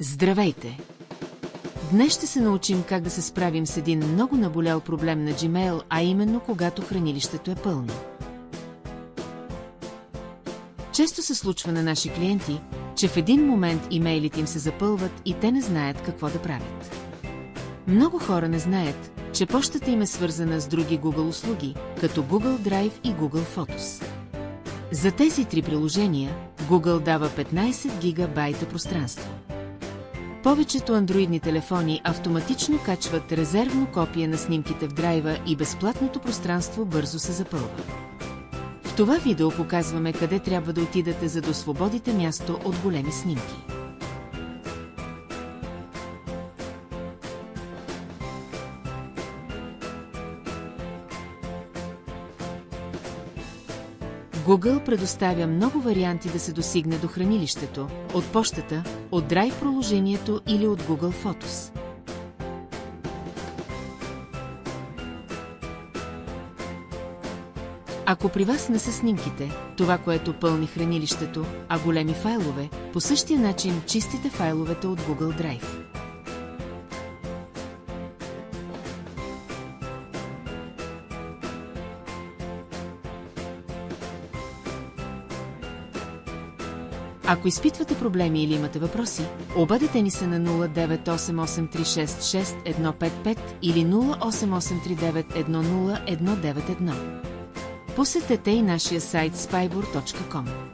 Здравейте! Днес ще се научим как да се справим с един много наболял проблем на Gmail, а именно когато хранилището е пълно. Често се случва на наши клиенти, че в един момент имейлите им се запълват и те не знаят какво да правят. Много хора не знаят, че пощата им е свързана с други Google услуги, като Google Drive и Google Photos. За тези три приложения Google дава 15 гигабайта пространство. Повечето андроидни телефони автоматично качват резервно копие на снимките в драйва и безплатното пространство бързо се запълва. В това видео показваме къде трябва да отидете, за да освободите място от големи снимки. Google предоставя много варианти да се достигне до хранилището, от пощата, от Drive приложението или от Google Photos. Ако при вас не са снимките, това, което пълни хранилището, а големи файлове, по същия начин чистите файловете от Google Drive. Ако изпитвате проблеми или имате въпроси, обадете ни се на 0988366155 или 0883910191. Посетете и нашия сайт spybor.com.